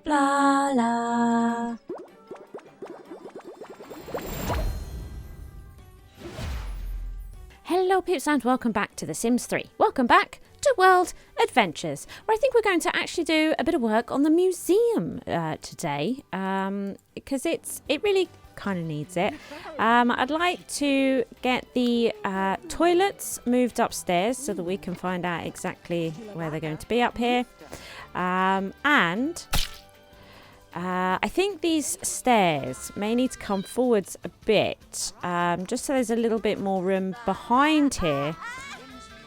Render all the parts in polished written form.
Blarla. Hello Peeps and welcome back to The Sims 3. Welcome back to World Adventures, where I think we're going to actually do a bit of work on the museum today, because it really kind of needs it. I'd like to get the toilets moved upstairs so that we can find out exactly where they're going to be up here. I think these stairs may need to come forwards a bit, just so there's a little bit more room behind here.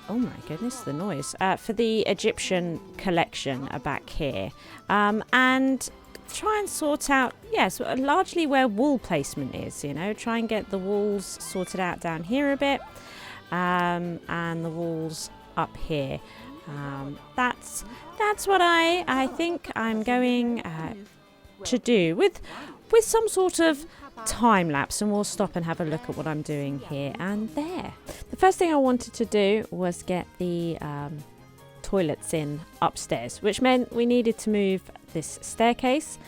Oh my goodness, the noise. For the Egyptian collection back here. And try and sort out, largely where wall placement is, try and get the walls sorted out down here a bit, and the walls up here. That's what I think I'm going to do with some sort of time lapse, and we'll stop and have a look at what I'm doing here and there. The first thing I wanted to do was get the toilets in upstairs, which meant we needed to move this staircase,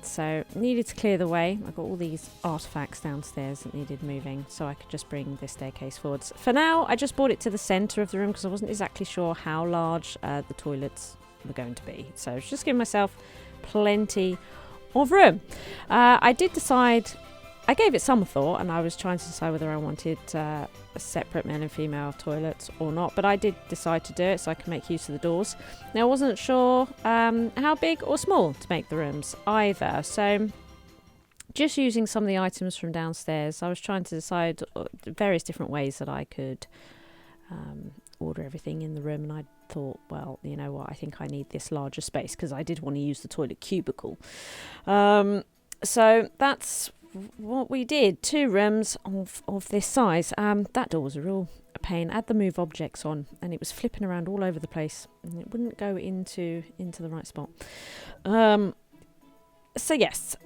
so needed to clear the way. I've got all these artifacts downstairs that needed moving, so I could just bring this staircase forwards. For now I just brought it to the center of the room because I wasn't exactly sure how large the toilets were going to be, so just give myself plenty of room. I did decide, I gave it some thought, and I was trying to decide whether I wanted a separate male and female toilets or not, but I did decide to do it so I can make use of the doors. Now I wasn't sure how big or small to make the rooms either, so just using some of the items from downstairs, I was trying to decide various different ways that I could order everything in the room, and I thought, well, you know what, I think I need this larger space because I did want to use the toilet cubicle. So that's what we did. 2 rooms of this size. That door was a real pain. I had the move objects on and it was flipping around all over the place and it wouldn't go into the right spot. So yes,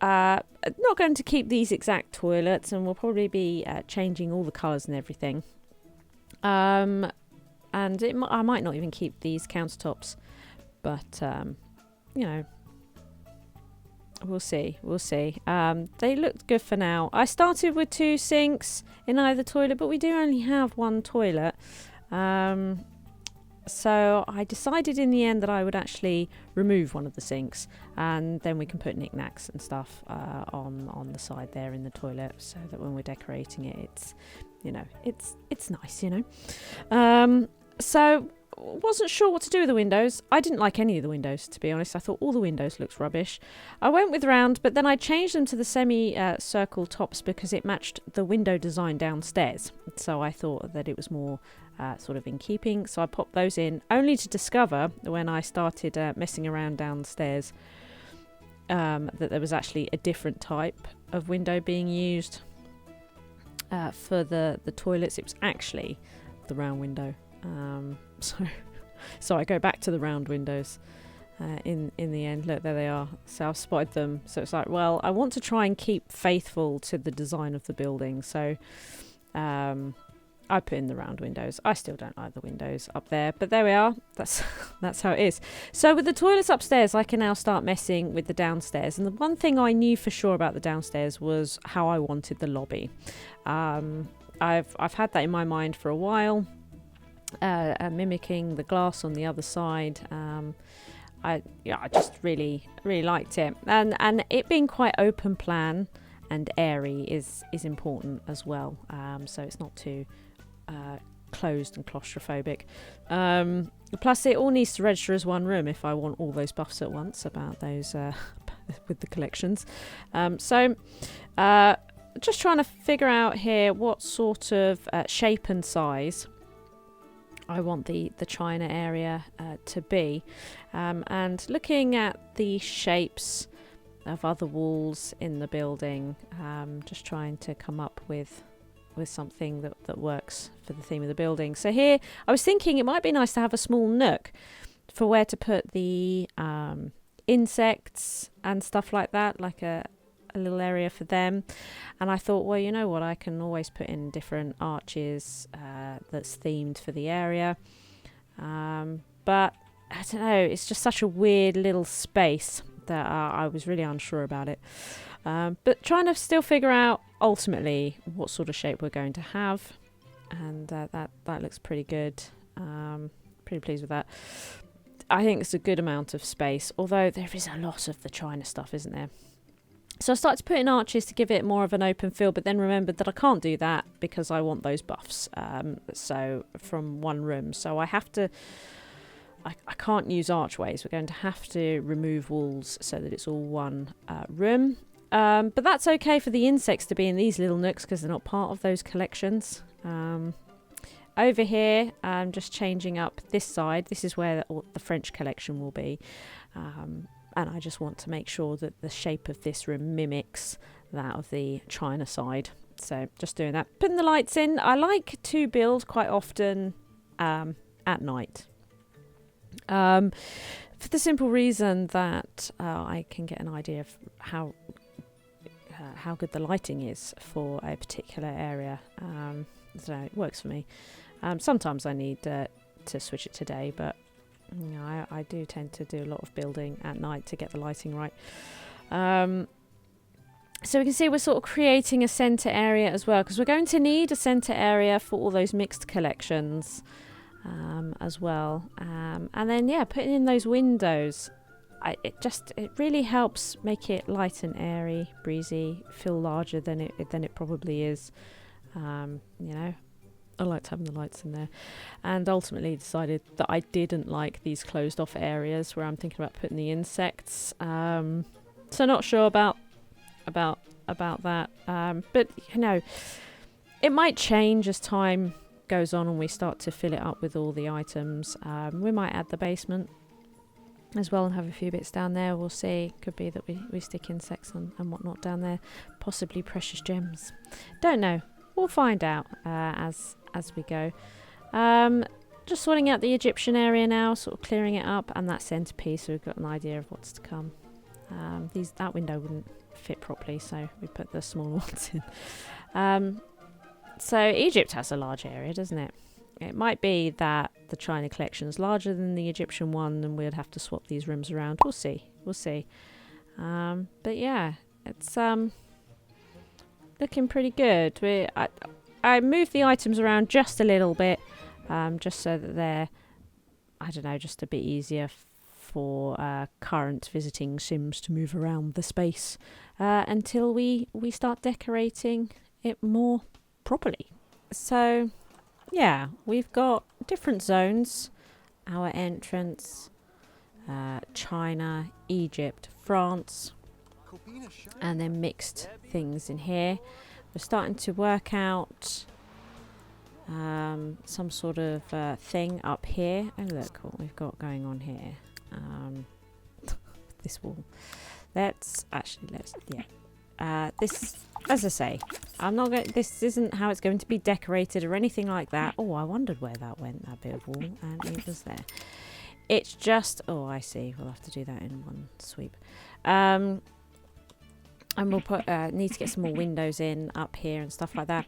not going to keep these exact toilets, and we'll probably be changing all the colours and everything. And I might not even keep these countertops, but we'll see. They looked good for now. I started with 2 sinks in either toilet, but we do only have 1 toilet, so I decided in the end that I would actually remove one of the sinks, and then we can put knickknacks and stuff on the side there in the toilet, so that when we're decorating it, it's nice, So wasn't sure what to do with the windows. I didn't like any of the windows, to be honest. I thought all the windows looked rubbish. I went with round, but then I changed them to the semi-circle tops because it matched the window design downstairs. So I thought that it was more sort of in keeping. So I popped those in, only to discover when I started messing around downstairs that there was actually a different type of window being used for the toilets. It was actually the round window. So I go back to the round windows in the end. Look, there they are. So I've spotted them. So it's like, well, I want to try and keep faithful to the design of the building. So I put in the round windows. I still don't like the windows up there, but there we are. That's how it is. So with the toilets upstairs, I can now start messing with the downstairs. And the one thing I knew for sure about the downstairs was how I wanted the lobby. I've had that in my mind for a while. Mimicking the glass on the other side. I just really liked it, and it being quite open plan and airy is important as well, so it's not too closed and claustrophobic. Plus it all needs to register as 1 room if I want all those buffs at once about those with the collections. So just trying to figure out here what sort of shape and size I want the china area to be, and looking at the shapes of other walls in the building, just trying to come up with something that works for the theme of the building. So here I was thinking it might be nice to have a small nook for where to put the insects and stuff like that, like a little area for them. And I thought, well, you know what, I can always put in different arches that's themed for the area, but I don't know, it's just such a weird little space that I was really unsure about it. But trying to still figure out ultimately what sort of shape we're going to have. And that looks pretty good. Pretty pleased with that. I think it's a good amount of space, although there is a lot of the China stuff, isn't there? So I started to put in arches to give it more of an open feel, but then remembered that I can't do that because I want those buffs. So from one room, so I have to. I can't use archways. We're going to have to remove walls so that it's all one room. But that's okay for the insects to be in these little nooks because they're not part of those collections. Over here, I'm just changing up this side. This is where the French collection will be. And I just want to make sure that the shape of this room mimics that of the China side. So just doing that. Putting the lights in. I like to build quite often at night. For the simple reason that I can get an idea of how good the lighting is for a particular area. So it works for me. Sometimes I need to switch it to day, but you know, I do tend to do a lot of building at night to get the lighting right. So we can see we're sort of creating a centre area as well, because we're going to need a centre area for all those mixed collections as well. And then, yeah, putting in those windows, it really helps make it light and airy, breezy, feel larger than it probably is. You know, I liked having the lights in there, and ultimately decided that I didn't like these closed off areas where I'm thinking about putting the insects. So not sure about that, but you know, it might change as time goes on and we start to fill it up with all the items. We might add the basement as well and have a few bits down there. We'll see. Could be that we stick insects and whatnot down there, possibly precious gems, don't know. We'll find out as we go. Just sorting out the Egyptian area now, sort of clearing it up, and that centerpiece, so we've got an idea of what's to come. That window wouldn't fit properly, so we put the small ones in. So Egypt has a large area, doesn't it? It might be that the China collection is larger than the Egyptian one, and we'd have to swap these rooms around. We'll see. But yeah, it's looking pretty good. I moved the items around just a little bit, just so that they're, I don't know, just a bit easier for current visiting Sims to move around the space until we start decorating it more properly. So yeah, we've got different zones. Our entrance, China, Egypt, France, and then mixed things in here. We're starting to work out some sort of thing up here. Oh look what we've got going on here. This wall. This, as I say, I'm not going. This isn't how it's going to be decorated or anything like that. Oh, I wondered where that went, that bit of wall, and it was there. It's just, oh, I see. We'll have to do that in one sweep. And we'll put need to get some more windows in up here and stuff like that.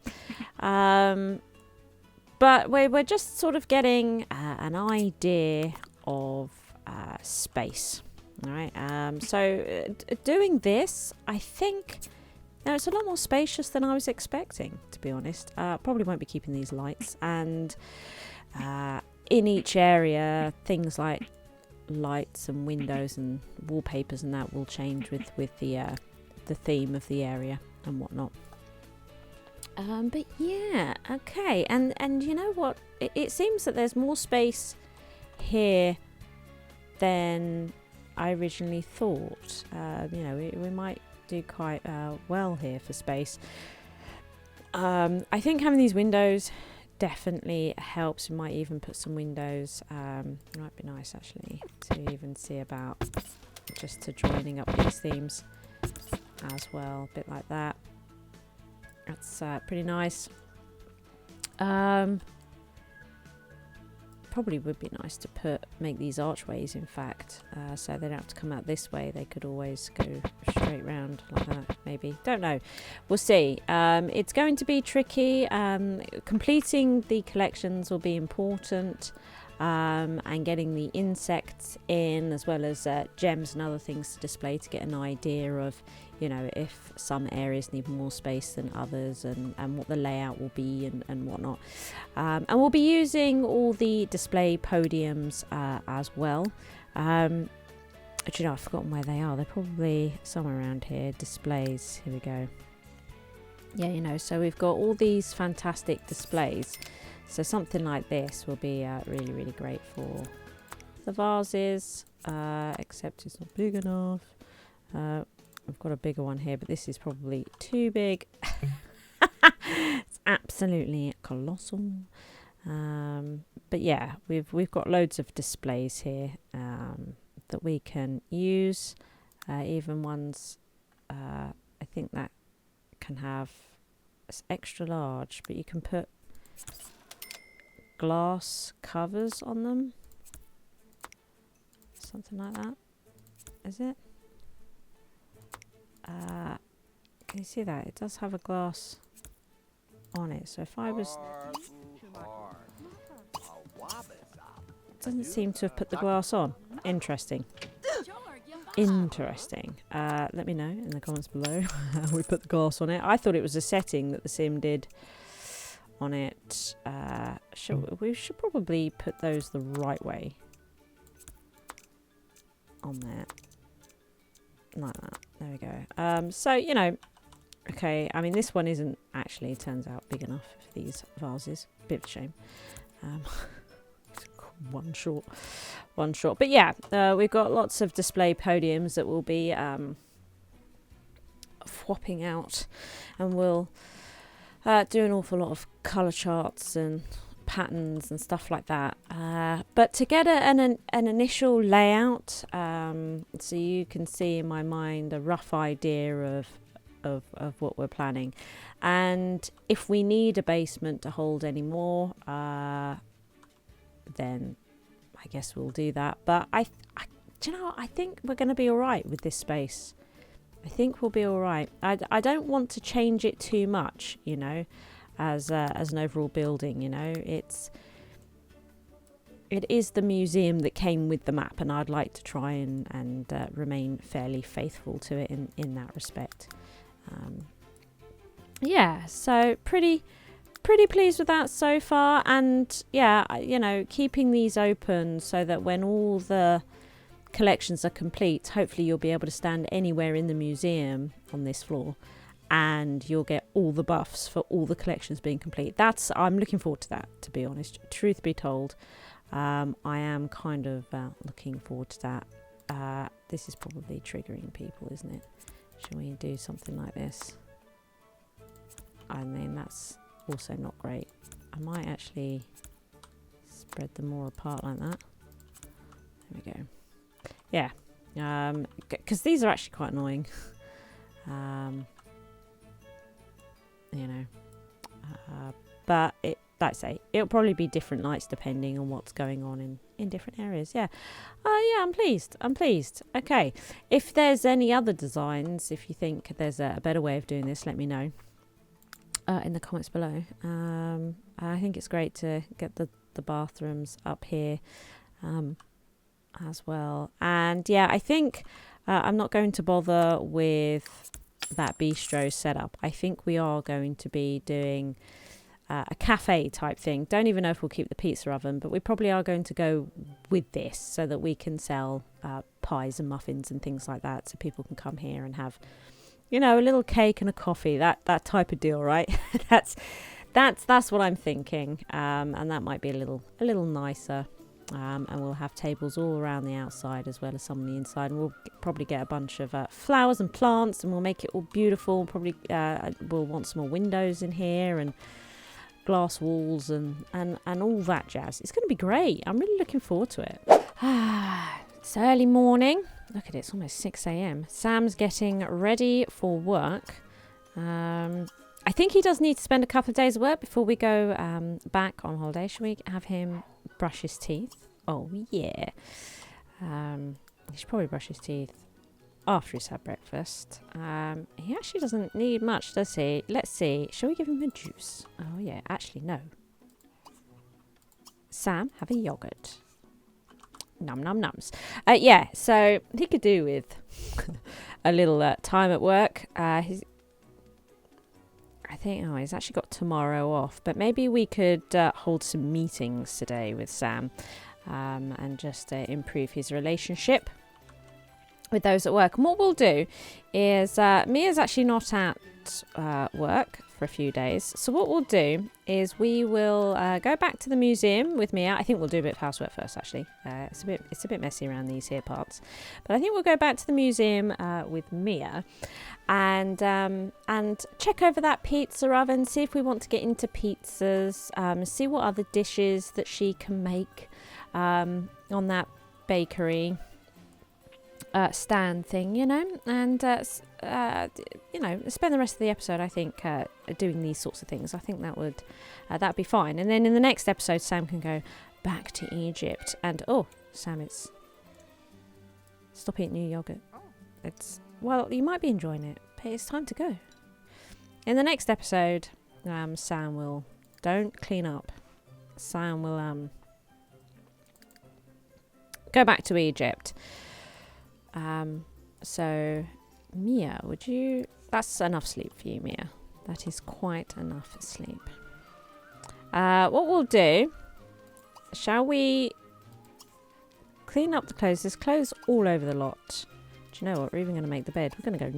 But we're just sort of getting an idea of space. All right. So doing this, I think. Now, it's a lot more spacious than I was expecting, to be honest. Probably won't be keeping these lights. And in each area, things like lights and windows and wallpapers and that will change with the theme of the area and whatnot. But yeah, okay. And you know what? It seems that there's more space here than I originally thought. You know, we might do quite well here for space. I think having these windows definitely helps. We might even put some windows. It might be nice actually to even see about just to joining up these themes as well, a bit like that. That's pretty nice. Probably would be nice to make these archways, in fact, so they don't have to come out this way. They could always go straight round like that, maybe. Don't know. We'll see. It's going to be tricky. Completing the collections will be important. and getting the insects in, as well as gems and other things to display, to get an idea of, you know, if some areas need more space than others, and what the layout will be, and whatnot. And we'll be using all the display podiums as well. But you know, I've forgotten where they are. They're probably somewhere around here. Displays. Here we go. Yeah, you know, so we've got all these fantastic displays. So something like this will be really, really great for the vases, except it's not big enough. I've got a bigger one here, but this is probably too big. It's absolutely colossal. But yeah, we've got loads of displays here that we can use, even ones I think that can have, it's extra large, but you can put glass covers on them, something like that. Is it? Can you see that? It does have a glass on it. So if I was, it doesn't seem to have put the glass on. Interesting. Interesting. Let me know in the comments below how we put the glass on it. I thought it was a setting that the sim did on it. We should probably put those the right way on there, like that. There we go. So, you know, okay, I mean, this one isn't actually, turns out, big enough for these vases. Bit of a shame. One short. But yeah, we've got lots of display podiums that will be swapping out, and we'll do an awful lot of colour charts and patterns and stuff like that. But to get an initial layout, so you can see in my mind a rough idea of what we're planning, and if we need a basement to hold any more, then I guess we'll do that. But do you know what? I think we're going to be all right with this space. I think we'll be all right. I don't want to change it too much, you know, as an overall building. You know, it is the museum that came with the map, and I'd like to try and remain fairly faithful to it in that respect. Yeah, so pretty pleased with that so far. And yeah, you know, keeping these open so that when all the collections are complete, hopefully you'll be able to stand anywhere in the museum on this floor, and you'll get all the buffs for all the collections being complete. I'm looking forward to that, to be honest. Truth be told, I am kind of looking forward to that. This is probably triggering people, isn't it? Shall we do something like this? I mean, that's also not great. I might actually spread them more apart like that. There we go. Yeah, because these are actually quite annoying. You know, but like I say, it'll probably be different nights depending on what's going on in different areas. Yeah, yeah, I'm pleased. Okay, if there's any other designs, if you think there's a better way of doing this, let me know in the comments below. I think it's great to get the bathrooms up here as well. And yeah, I think I'm not going to bother with that bistro setup. I think we are going to be doing a cafe type thing. Don't even know if we'll keep the pizza oven, but we probably are going to go with this so that we can sell pies and muffins and things like that, so people can come here and have, you know, a little cake and a coffee, that type of deal, right? that's what I'm thinking. And that might be a little nicer. And we'll have tables all around the outside as well as some on the inside, and we'll probably get a bunch of flowers and plants, and we'll make it all beautiful. Probably we'll want some more windows in here and glass walls and all that jazz. It's going to be great. I'm really looking forward to it. It's early morning. Look at it, it's almost 6 a.m. Sam's getting ready for work. I think he does need to spend a couple of days at work before we go back on holiday. Should we have him brush his teeth? Oh, yeah. He should probably brush his teeth after he's had breakfast. He actually doesn't need much, does he? Let's see. Shall we give him a juice? Oh, yeah. Actually, no. Sam, have a yogurt. Num num nums. Yeah, so he could do with a little time at work. He's actually got tomorrow off, but maybe we could hold some meetings today with Sam and just improve his relationship with those at work. And what we'll do is Mia's actually not at work for a few days, so what we'll do is we will go back to the museum with Mia. I think we'll do a bit of housework first, actually. It's a bit messy around these here parts, but I think we'll go back to the museum with Mia and check over that pizza oven, see if we want to get into pizzas, see what other dishes that she can make on that bakery stand thing, you know, and you know, spend the rest of the episode, I think, doing these sorts of things. I think that'd be fine. And then in the next episode, Sam can go back to Egypt. And Sam, stop eating your yogurt. Well, you might be enjoying it, but it's time to go. In the next episode, Sam will don't clean up. Sam will go back to Egypt. So Mia, that's enough sleep for you, Mia. That is quite enough sleep. What we'll do, shall we clean up the clothes? There's clothes all over the lot. Do you know what? We're even going to make the bed. We're going to go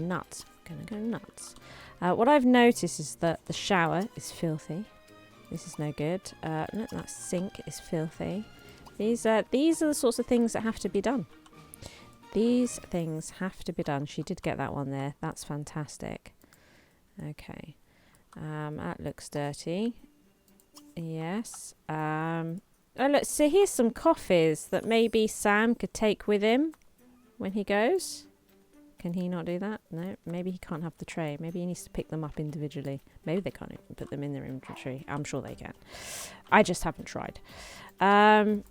nuts. What I've noticed is that the shower is filthy. This is no good. Look, that sink is filthy. These are the sorts of things that have to be done. These things have to be done. She did get that one there. That's fantastic. Okay. That looks dirty. Yes. Oh, look. So here's some coffees that maybe Sam could take with him when he goes. Can he not do that? No. Maybe he can't have the tray. Maybe he needs to pick them up individually. Maybe they can't even put them in their inventory. I'm sure they can. I just haven't tried. Having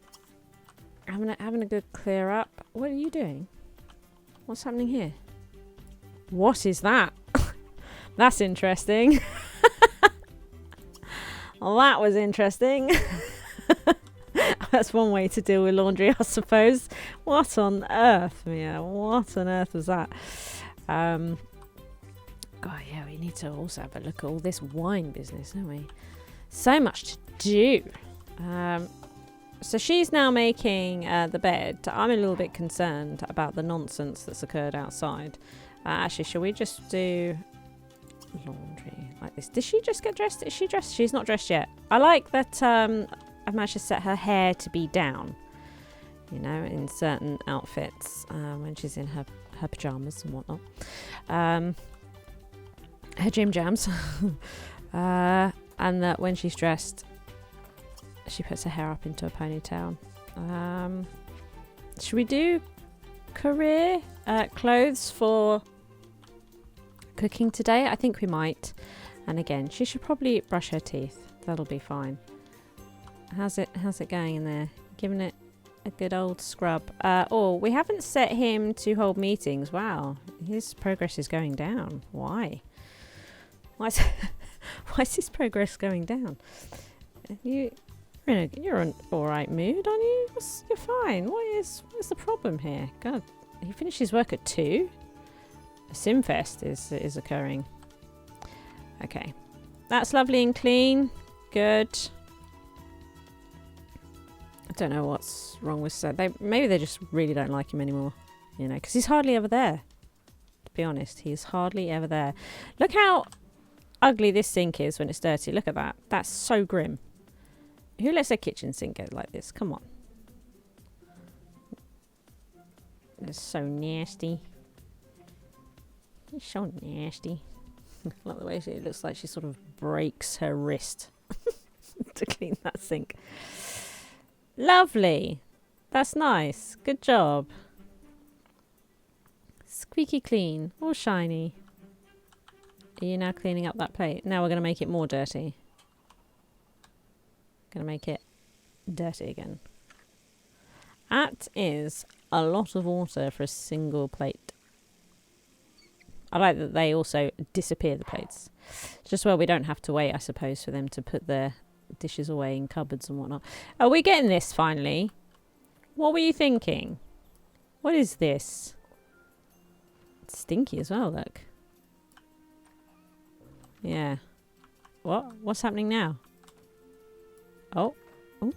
a good clear up. What are you doing? What's happening here? What is that? That's interesting. Well, that was interesting. That's one way to deal with laundry, I suppose. What on earth, Mia? What on earth was that? God, yeah, we need to also have a look at all this wine business, don't we? So much to do. So she's now making the bed. I'm a little bit concerned about the nonsense that's occurred outside. Actually, shall we just do laundry like this? Did she just get dressed? Is she dressed? She's not dressed yet. I like that I've managed to set her hair to be down, you know, in certain outfits when she's in her pyjamas and whatnot. Her gym jams. And that when she's dressed, she puts her hair up into a ponytail. Should we do career clothes for cooking today? I think we might. And again, she should probably brush her teeth. That'll be fine. How's it going in there? Giving it a good old scrub. We haven't set him to hold meetings. Wow, his progress is going down. Why is his progress going down? You're in an alright mood, aren't you? You're fine. What's the problem here? God, he finishes work at 2. A Simfest is occurring. Okay. That's lovely and clean. Good. I don't know what's wrong with maybe they just really don't like him anymore. You know, because he's hardly ever there. To be honest, he's hardly ever there. Look how ugly this sink is when it's dirty. Look at that. That's so grim. Who lets their kitchen sink get like this? Come on. It's so nasty. It's so nasty. I like the way it looks like she sort of breaks her wrist to clean that sink. Lovely. That's nice. Good job. Squeaky clean. All shiny. Are you now cleaning up that plate? Now we're going to make it more dirty. Going to make it dirty again. That is a lot of water for a single plate. I like that they also disappear the plates. Just where we don't have to wait, I suppose, for them to put the dishes away in cupboards and whatnot. Are we getting this finally? What were you thinking? What is this? It's stinky as well, look. Yeah. What? What's happening now? Oh. Ooh.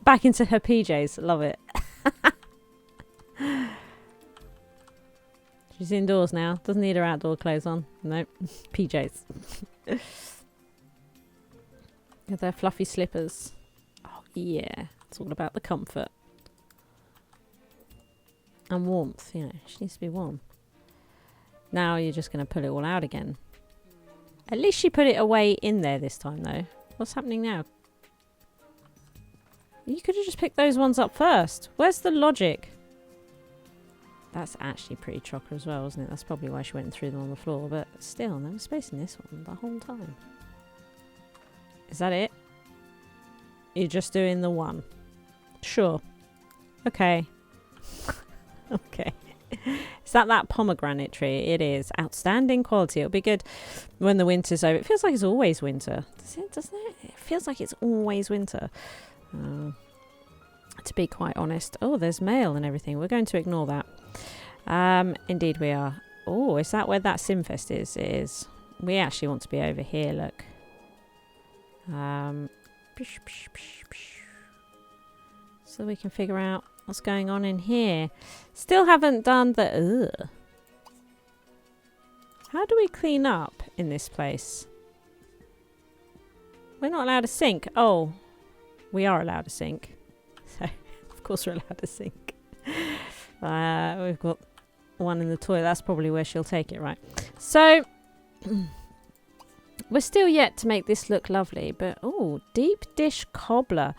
Back into her PJs. Love it. She's indoors now. Doesn't need her outdoor clothes on. Nope. PJs. With her fluffy slippers. Oh, yeah. It's all about the comfort. And warmth. You know, she needs to be warm. Now you're just going to pull it all out again. At least she put it away in there this time, though. What's happening now? You could have just picked those ones up first. Where's the logic? That's actually pretty chocker as well, isn't it? That's probably why she went and threw them on the floor. But still, there was space in this one the whole time. Is that it? You're just doing the one. Sure. Okay. Okay. Is that pomegranate tree? It is. Outstanding quality. It'll be good when the winter's over. It feels like it's always winter. Doesn't it? It feels like it's always winter. To be quite honest. Oh, there's mail and everything. We're going to ignore that. Indeed we are. Oh, is that where that Simfest is? It is. We actually want to be over here, look. So we can figure out what's going on in here. Still haven't done the... Ugh. How do we clean up in this place? We're not allowed to sink. Oh, we are allowed to sink. So, of course we're allowed to sink. We've got one in the toilet. That's probably where she'll take it, right? So, we're still yet to make this look lovely. But, oh, deep dish cobbler.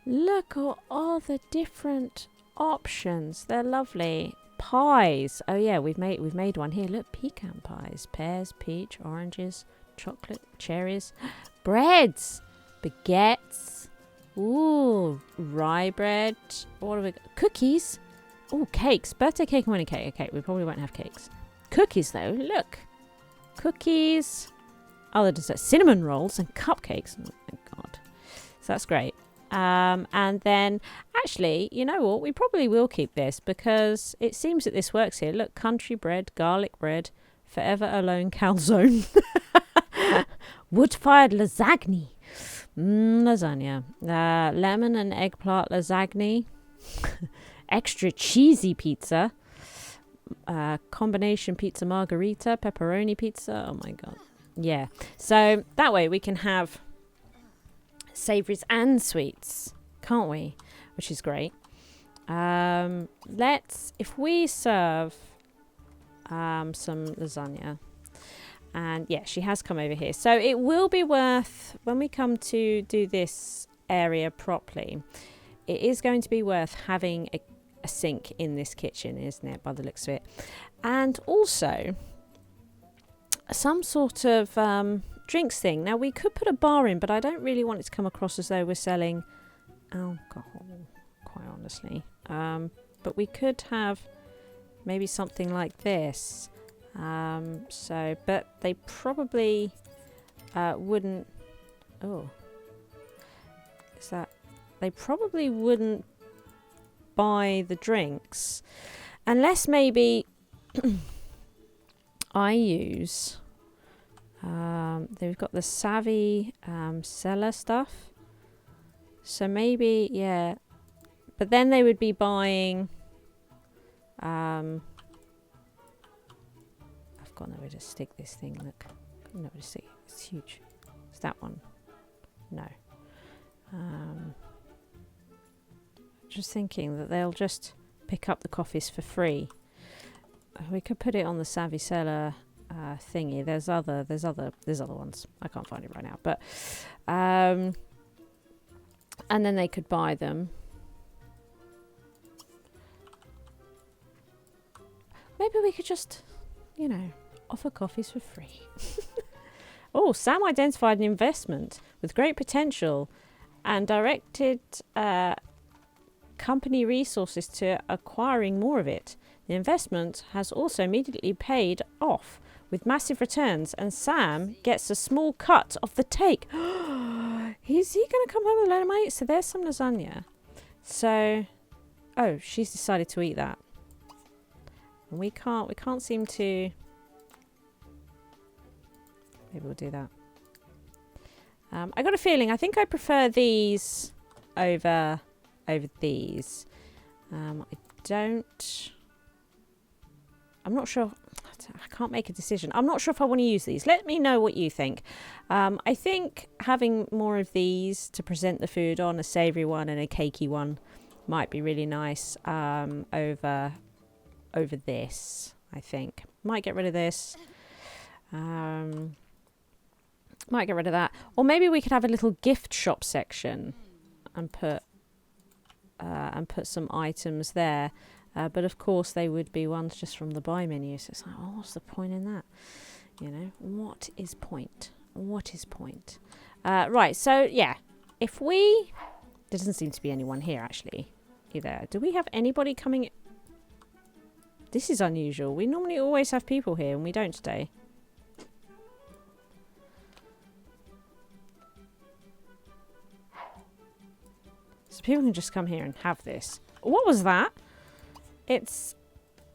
Look at all the different options. They're lovely. Pies. Oh yeah, we've made one here. Look, pecan pies. Pears, peach, oranges, chocolate, cherries. Breads. Baguettes. Ooh, rye bread. What have we got? Cookies. Oh, cakes. Birthday cake and wedding cake. Okay, we probably won't have cakes. Cookies though. Look. Cookies. Other desserts. Cinnamon rolls and cupcakes. Oh my god. So that's great. And then, actually, you know what? We probably will keep this because it seems that this works here. Look, country bread, garlic bread, forever alone calzone, wood-fired lasagna, lasagna, lemon and eggplant lasagna, extra cheesy pizza, combination pizza margarita, pepperoni pizza. Oh my god, yeah. So that way we can have savouries and sweets, can't we? Which is great. If we serve some lasagna, and yeah, she has come over here, so it will be worth, when we come to do this area properly, it is going to be worth having a sink in this kitchen, isn't it, by the looks of it? And also some sort of drinks thing. Now we could put a bar in, but I don't really want it to come across as though we're selling alcohol, quite honestly. But we could have maybe something like this. But they probably wouldn't. Oh, is that? They probably wouldn't buy the drinks unless maybe I use. They've got the savvy seller stuff. So maybe, yeah. But then they would be buying... I've got nowhere to stick this thing, look. I've got nowhere to stick it. It's huge. Is that one? No. Just thinking that they'll just pick up the coffees for free. We could put it on the savvy seller... thingy. There's other ones. I can't find it right now, but and then they could buy them. Maybe we could just, you know, offer coffees for free. Oh, Sam identified an investment with great potential and directed company resources to acquiring more of it. The investment has also immediately paid off with massive returns, and Sam gets a small cut of the take. Is he going to come home with a load of money? So there's some lasagna. So, oh, she's decided to eat that. And we can't seem to... Maybe we'll do that. I got a feeling, I think I prefer these over these. I'm not sure. I can't make a decision. I'm not sure if I want to use these. Let me know what you think. I think having more of these to present the food on, a savoury one and a cakey one, might be really nice over this, I think. Might get rid of this. Might get rid of that. Or maybe we could have a little gift shop section and put some items there. But of course they would be ones just from the buy menu. So it's like, oh, what's the point in that? You know, what is point? What is point? Right, so yeah. If we... There doesn't seem to be anyone here actually either. Do we have anybody coming... This is unusual. We normally always have people here and we don't today. So people can just come here and have this. What was that? It's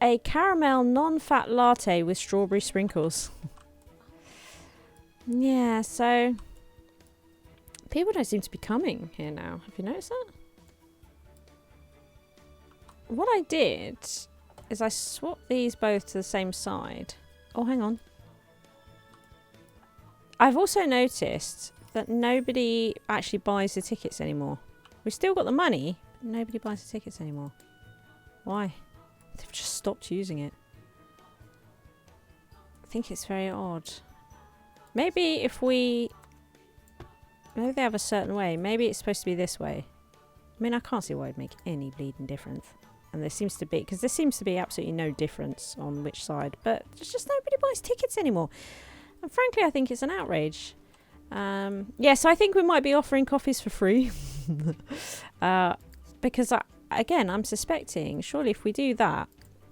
a caramel non-fat latte with strawberry sprinkles. Yeah, so people don't seem to be coming here now. Have you noticed that? What I did is I swapped these both to the same side. Oh, hang on. I've also noticed that nobody actually buys the tickets anymore. We've still got the money, but nobody buys the tickets anymore. Why? They've just stopped using it. I think it's very odd. Maybe if we... Maybe they have a certain way. Maybe it's supposed to be this way. I mean, I can't see why it'd make any bleeding difference. And there seems to be... Because there seems to be absolutely no difference on which side. But there's just nobody buys tickets anymore. And frankly, I think it's an outrage. Yeah, so I think we might be offering coffees for free. Because, again, I'm suspecting, surely if we do that,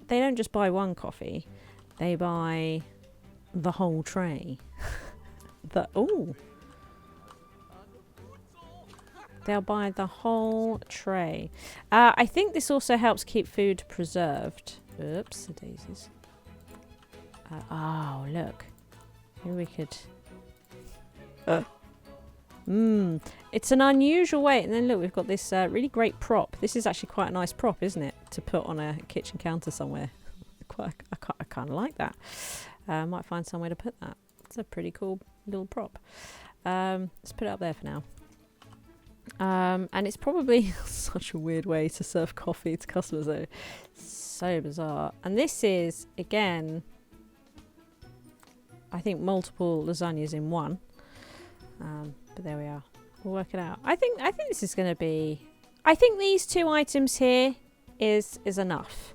they don't just buy one coffee. They buy the whole tray. They'll buy the whole tray. I think this also helps keep food preserved. Oops, the daisies. Oh, look. Here we could... It's an unusual way. And then look, we've got this really great prop. This is actually quite a nice prop, isn't it? To put on a kitchen counter somewhere. I kind of like that. Might find somewhere to put that. It's a pretty cool little prop. Let's put it up there for now. And it's probably such a weird way to serve coffee to customers though. So bizarre. And this is, again, I think multiple lasagnas in one. But there we are. We'll work it out. I think this is going to be... I think these two items here is enough.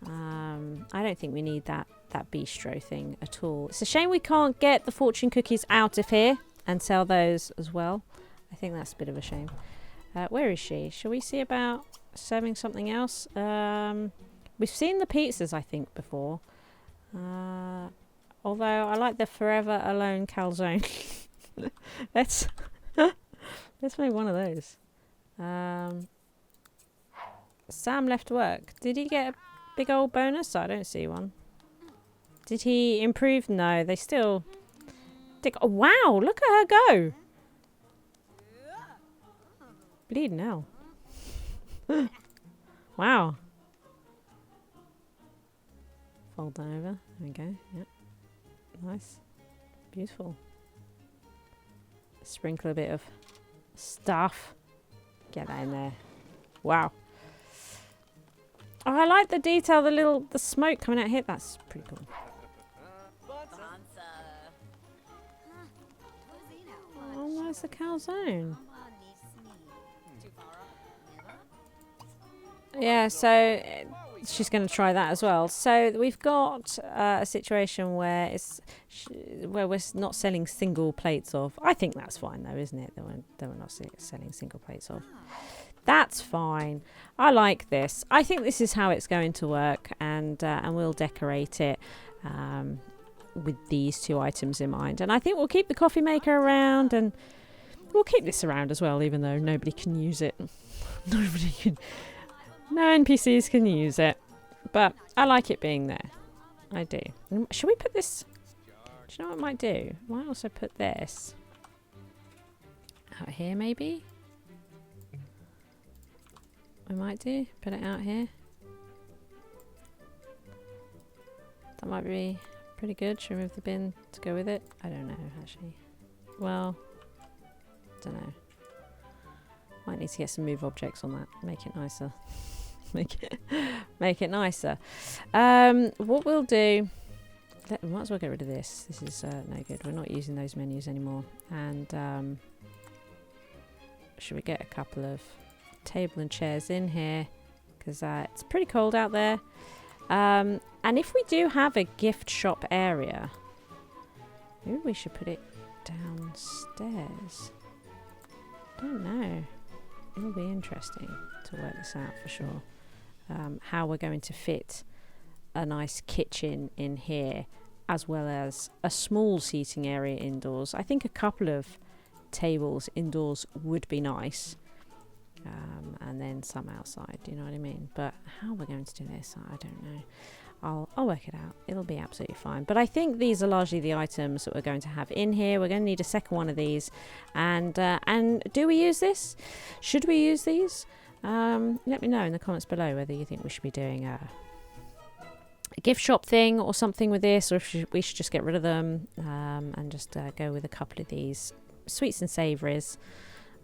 I don't think we need that bistro thing at all. It's a shame we can't get the fortune cookies out of here and sell those as well. I think that's a bit of a shame. Where is she? Shall we see about serving something else? We've seen the pizzas, I think, before. Although I like the Forever Alone calzone. Let's make one of those. Sam left work. Did he get a big old bonus? I don't see one. Did he improve? No, they still... Oh, wow, look at her go. Bleeding hell. Wow. Fold that over. There we go. Yep. Nice. Beautiful. Sprinkle a bit of stuff. Get that in there. Wow. Oh, I like the detail, the smoke coming out here. That's pretty cool. Oh, where's the calzone? Yeah, so she's going to try that as well. So we've got a situation where where we're not selling single plates of. I think that's fine though, isn't it? That we're not selling single plates of. That's fine. I like this. I think this is how it's going to work, and we'll decorate it with these two items in mind. And I think we'll keep the coffee maker around, and we'll keep this around as well, even though nobody can use it. No NPCs can use it. But I like it being there. I do. Should we put this... Do you know what I might do? I might also put this out here, maybe? I might do. Put it out here. That might be pretty good. Should we move the bin to go with it? I don't know, actually. Well, don't know. Might need to get some move objects on that. Make it nicer. make it nicer. What we'll do... We might as well get rid of this. This is no good. We're not using those menus anymore. And should we get a couple of table and chairs in here? Because it's pretty cold out there. And if we do have a gift shop area, maybe we should put it downstairs. I don't know. It'll be interesting to work this out for sure. How we're going to fit a nice kitchen in here, as well as a small seating area indoors. I think a couple of tables indoors would be nice, and then some outside, you know what I mean? But how we're going to do this, I don't know. I'll work it out. It'll be absolutely fine. But I think these are largely the items that we're going to have in here. We're going to need a second one of these. And do we use this? Should we use these? Let me know in the comments below whether you think we should be doing a gift shop thing or something with this, or if we should just get rid of them and just go with a couple of these sweets and savouries.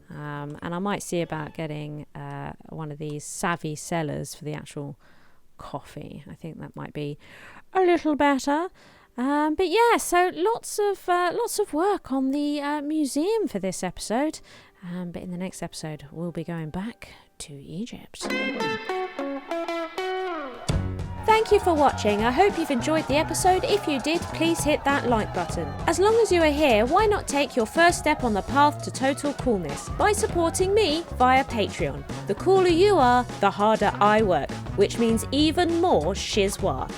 And I might see about getting one of these savvy sellers for the actual coffee. I think that might be a little better. But yeah, so lots of work on the museum for this episode. But in the next episode, we'll be going back to Egypt. Thank you for watching. I hope you've enjoyed the episode. If you did, please hit that like button. As long as you are here, why not take your first step on the path to total coolness by supporting me via Patreon. The cooler you are, the harder I work, which means even more SHIZWAH.